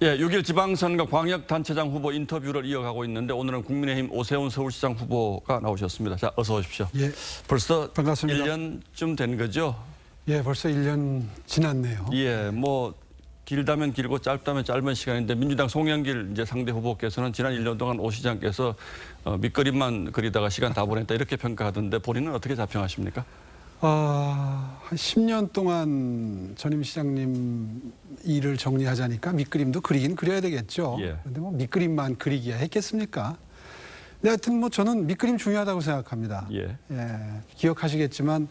예, 6일 지방선거 광역단체장 후보 인터뷰를 이어가고 있는데 오늘은 국민의힘 오세훈 서울시장 후보가 나오셨습니다. 자, 어서 오십시오. 예, 벌써 반갑습니다. 1년쯤 된 거죠? 예, 벌써 1년 지났네요. 예, 뭐 길다면 길고 짧다면 짧은 시간인데 민주당 송영길 이제 상대 후보께서는 지난 1년 동안 오 시장께서 밑그림만 그리다가 시간 다 보냈다 이렇게 평가하던데 본인은 어떻게 자평하십니까? 한 10년 동안 전임 시장님 일을 정리하자니까 밑그림도 그리긴 그려야 되겠죠. 예. 그런데 뭐 밑그림만 그리기야 했겠습니까? 근데 하여튼 뭐 저는 밑그림 중요하다고 생각합니다. 예. 예, 기억하시겠지만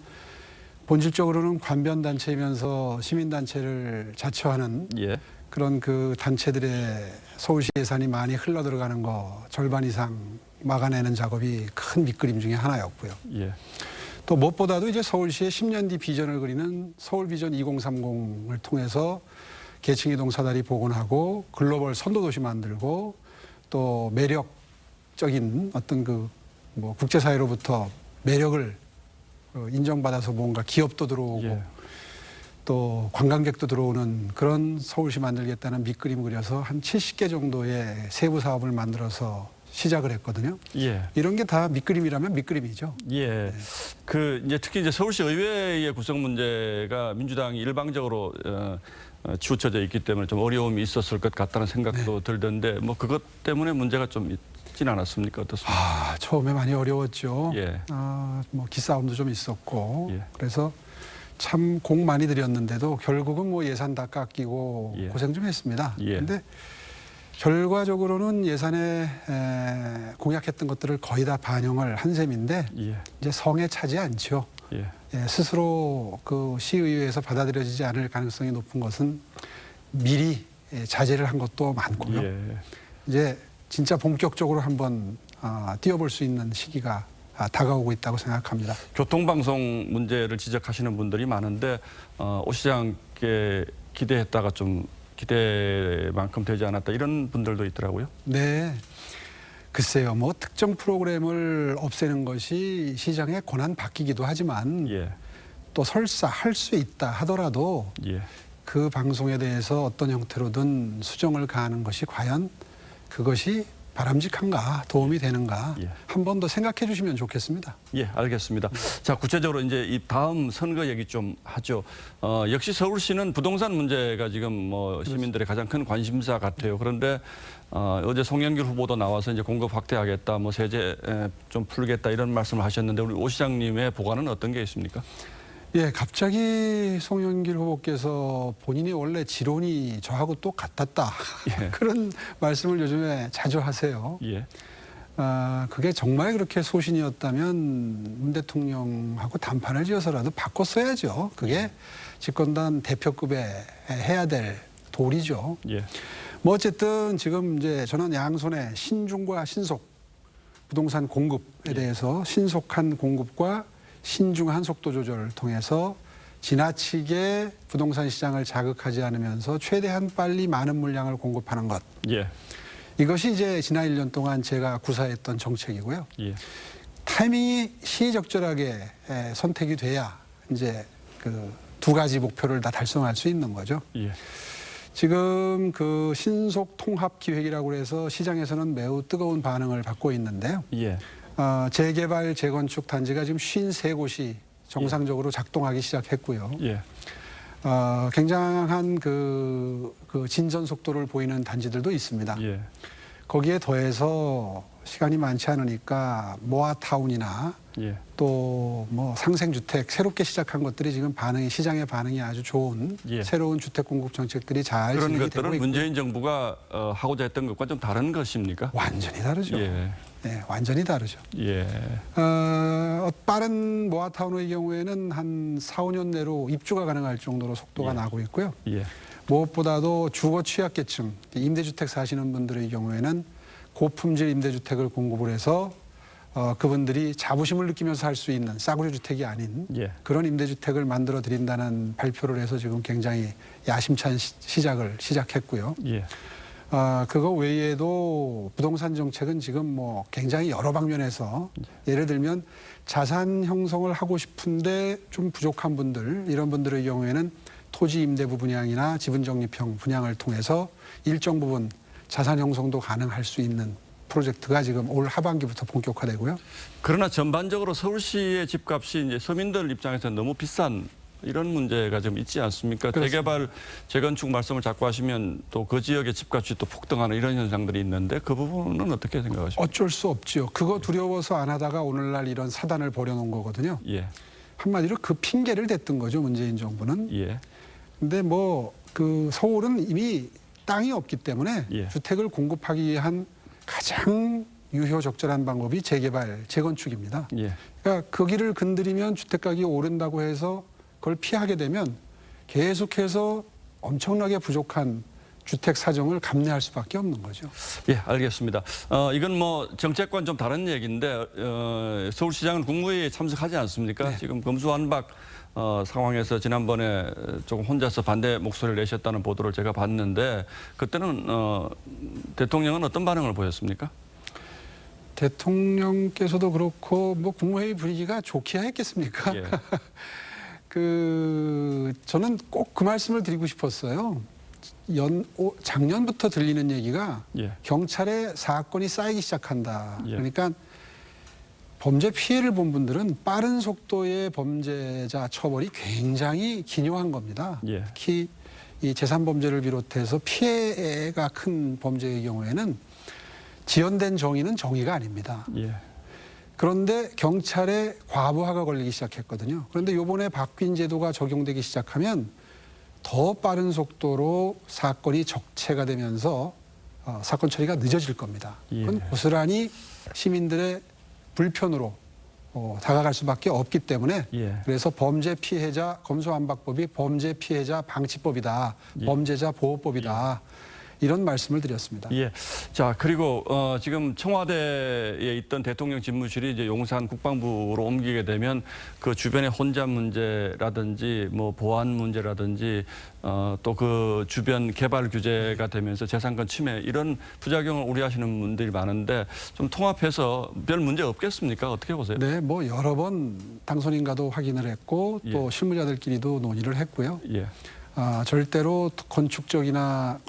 본질적으로는 관변단체이면서 시민단체를 자처하는 예. 그런 그 단체들의 서울시 예산이 많이 흘러들어가는 거 절반 이상 막아내는 작업이 큰 밑그림 중에 하나였고요. 예. 또 무엇보다도 이제 서울시의 10년 뒤 비전을 그리는 서울비전 2030을 통해서 계층이동 사다리 복원하고 글로벌 선도도시 만들고 또 매력적인 어떤 그 뭐 국제사회로부터 매력을 인정받아서 뭔가 기업도 들어오고 예. 또 관광객도 들어오는 그런 서울시 만들겠다는 밑그림 그려서 한 70개 정도의 세부 사업을 만들어서 시작을 했거든요. 예. 이런 게 다 밑그림이라면 밑그림이죠. 예. 그 이제 특히 이제 서울시 의회의 구성 문제가 민주당이 일방적으로 치우쳐져 있기 때문에 좀 어려움이 있었을 것 같다는 생각도 들던데 뭐 그것 때문에 문제가 좀 있진 않았습니까? 어떻습니까? 처음에 많이 어려웠죠. 예. 뭐 기싸움도 좀 있었고 예. 그래서 참 공 많이 들였는데도 결국은 뭐 예산 다 깎이고 예. 고생 좀 했습니다. 예. 근데 결과적으로는 예산에 공약했던 것들을 거의 다 반영을 한 셈인데 예. 이제 성에 차지 않죠. 예. 예, 스스로 그 시의회에서 받아들여지지 않을 가능성이 높은 것은 미리 자제를 한 것도 많고요. 예. 이제 진짜 본격적으로 한번 뛰어볼 수 있는 시기가 다가오고 있다고 생각합니다. 교통방송 문제를 지적하시는 분들이 많은데 오 시장께 기대했다가 좀 기대만큼 되지 않았다 이런 분들도 있더라고요. 네. 글쎄요, 뭐 특정 프로그램을 없애는 것이 시장의 권한 바뀌기도 하지만 예. 또 설사 할 수 있다 하더라도 예. 그 방송에 대해서 어떤 형태로든 수정을 가하는 것이 과연 그것이 바람직한가 도움이 되는가 예. 한 번 더 생각해 주시면 좋겠습니다. 예, 알겠습니다. 자, 구체적으로 이제 이 다음 선거 얘기 좀 하죠. 역시 서울시는 부동산 문제가 지금 뭐 시민들의 가장 큰 관심사 같아요. 그런데 어제 송영길 후보도 나와서 이제 공급 확대하겠다, 뭐 세제 좀 풀겠다 이런 말씀을 하셨는데 우리 오 시장님의 보관은 어떤 게 있습니까? 예, 갑자기 송영길 후보께서 본인이 원래 지론이 저하고 또 같았다. 예. 그런 말씀을 요즘에 자주 하세요. 예. 그게 정말 그렇게 소신이었다면 문 대통령하고 단판을 지어서라도 바꿨어야죠. 그게 집권당 대표급에 해야 될 도리죠. 예. 뭐 어쨌든 지금 이제 저는 양손에 신중과 신속 부동산 공급에 대해서 신속한 공급과 신중한 속도 조절을 통해서 지나치게 부동산 시장을 자극하지 않으면서 최대한 빨리 많은 물량을 공급하는 것. 예. 이것이 이제 지난 1년 동안 제가 구사했던 정책이고요. 예. 타이밍이 시적절하게 선택이 돼야 이제 그 두 가지 목표를 다 달성할 수 있는 거죠. 예. 지금 그 신속 통합 기획이라고 해서 시장에서는 매우 뜨거운 반응을 받고 있는데요. 예. 재개발, 재건축 단지가 지금 53곳이 정상적으로 작동하기 시작했고요. 예. 굉장한 그 진전 속도를 보이는 단지들도 있습니다. 예. 거기에 더해서 시간이 많지 않으니까 모아타운이나 예. 또 뭐 상생주택 새롭게 시작한 것들이 지금 시장의 반응이 아주 좋은 예. 새로운 주택 공급 정책들이 잘 그런 진행이 되고 것들은 있고 문재인 정부가 하고자 했던 것과 좀 다른 것입니까? 완전히 다르죠. 예. 네, 완전히 다르죠. 예. 빠른 모아타운의 경우에는 한 4, 5년 내로 입주가 가능할 정도로 속도가 예. 나고 있고요. 예. 무엇보다도 주거 취약계층, 임대주택 사시는 분들의 경우에는 고품질 임대주택을 공급을 해서 그분들이 자부심을 느끼면서 살 수 있는 싸구려 주택이 아닌 예. 그런 임대주택을 만들어 드린다는 발표를 해서 지금 굉장히 야심찬 시작을 시작했고요. 예. 그거 외에도 부동산 정책은 지금 뭐 굉장히 여러 방면에서 예를 들면 자산 형성을 하고 싶은데 좀 부족한 분들 이런 분들의 경우에는 토지 임대부 분양이나 지분 적립형 분양을 통해서 일정 부분 자산 형성도 가능할 수 있는 프로젝트가 지금 올 하반기부터 본격화되고요. 그러나 전반적으로 서울시의 집값이 이제 서민들 입장에서 너무 비싼 이런 문제가 좀 있지 않습니까? 그렇습니다. 재개발, 재건축 말씀을 자꾸 하시면 또 그 지역의 집값이 또 폭등하는 이런 현상들이 있는데 그 부분은 어떻게 생각하십니까? 어쩔 수 없지요. 그거 두려워서 안 하다가 오늘날 이런 사단을 벌여놓은 거거든요. 예, 한마디로 그 핑계를 댔던 거죠, 문재인 정부는. 예, 근데 뭐 그 서울은 이미 땅이 없기 때문에 예. 주택을 공급하기 위한 가장 유효적절한 방법이 재개발, 재건축입니다. 예, 그러니까 그 길을 건드리면 주택 가격이 오른다고 해서 그걸 피하게 되면 계속해서 엄청나게 부족한 주택 사정을 감내할 수밖에 없는 거죠. 예, 알겠습니다. 이건 뭐 정책과는 좀 다른 얘기인데 서울시장은 국무회의에 참석하지 않습니까? 네. 지금 검수완박 상황에서 지난번에 조금 혼자서 반대 목소리를 내셨다는 보도를 제가 봤는데 그때는 대통령은 어떤 반응을 보였습니까? 대통령께서도 그렇고 뭐 국무회의 분위기가 좋기야 했겠습니까? 예. 저는 꼭 그 말씀을 드리고 싶었어요. 작년부터 들리는 얘기가 예. 경찰에 사건이 쌓이기 시작한다. 예. 그러니까 범죄 피해를 본 분들은 빠른 속도의 범죄자 처벌이 굉장히 기요한 겁니다. 예. 특히 이 재산 범죄를 비롯해서 피해가 큰 범죄의 경우에는 지연된 정의는 정의가 아닙니다. 예. 그런데 경찰에 과부하가 걸리기 시작했거든요. 그런데 이번에 바뀐 제도가 적용되기 시작하면 더 빠른 속도로 사건이 적체가 되면서 사건 처리가 늦어질 겁니다. 그건 예. 고스란히 시민들의 불편으로 다가갈 수밖에 없기 때문에 예. 그래서 범죄 피해자 검수완박법이 범죄 피해자 방지법이다. 예. 범죄자 보호법이다. 이런 말씀을 드렸습니다. 예. 자, 그리고 지금 청와대에 있던 대통령 집무실이 이제 용산 국방부로 옮기게 되면 그 주변의 혼잡 문제라든지 뭐 보안 문제라든지 또 그 주변 개발 규제가 되면서 재산권 침해 이런 부작용을 우려하시는 분들이 많은데 좀 통합해서 별 문제 없겠습니까? 어떻게 보세요? 네, 뭐 여러 번 당선인과도 확인을 했고 또 예. 실무자들끼리도 논의를 했고요. 예. 절대로 건축적이나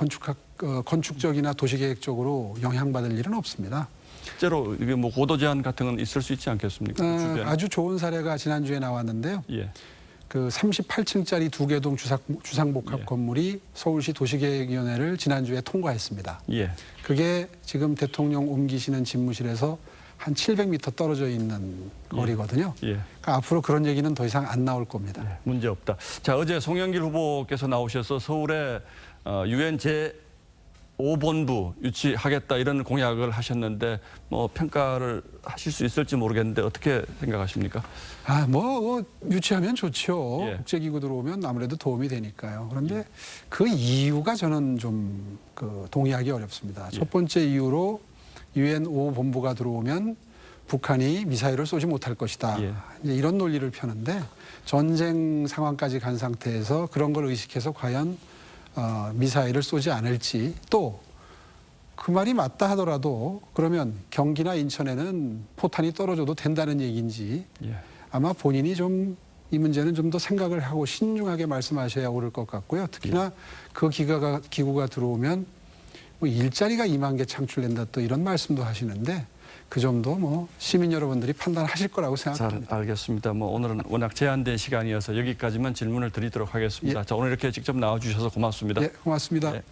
도시계획적으로 영향받을 일은 없습니다. 실제로 이게 뭐 고도 제한 같은 건 있을 수 있지 않겠습니까? 그 주변에. 아주 좋은 사례가 지난주에 나왔는데요. 예. 그 38층짜리 2개 주상복합 예. 건물이 서울시 도시계획위원회를 지난주에 통과했습니다. 예. 그게 지금 대통령 옮기시는 집무실에서 한 700m 떨어져 있는 거리거든요. 예. 그러니까 앞으로 그런 얘기는 더 이상 안 나올 겁니다. 네, 문제 없다. 자, 어제 송영길 후보께서 나오셔서 서울에 유엔 제5본부 유치하겠다 이런 공약을 하셨는데 뭐 평가를 하실 수 있을지 모르겠는데 어떻게 생각하십니까? 뭐 유치하면 좋죠. 예. 국제기구 들어오면 아무래도 도움이 되니까요. 그런데 그 이유가 저는 좀 동의하기 어렵습니다. 예. 첫 번째 이유로 유엔 5본부가 들어오면 북한이 미사일을 쏘지 못할 것이다. 예. 이제 이런 논리를 펴는데 전쟁 상황까지 간 상태에서 그런 걸 의식해서 과연 미사일을 쏘지 않을지 또 그 말이 맞다 하더라도 그러면 경기나 인천에는 포탄이 떨어져도 된다는 얘기인지 예. 아마 본인이 좀 이 문제는 좀 더 생각을 하고 신중하게 말씀하셔야 옳을 것 같고요. 특히나 그 기구가 들어오면 뭐 일자리가 2만 개 창출된다 또 이런 말씀도 하시는데 그 점도 뭐 시민 여러분들이 판단하실 거라고 잘 생각합니다. 알겠습니다. 뭐 오늘은 워낙 제한된 시간이어서 여기까지만 질문을 드리도록 하겠습니다. 예. 자, 오늘 이렇게 직접 나와주셔서 고맙습니다. 네, 고맙습니다. 예.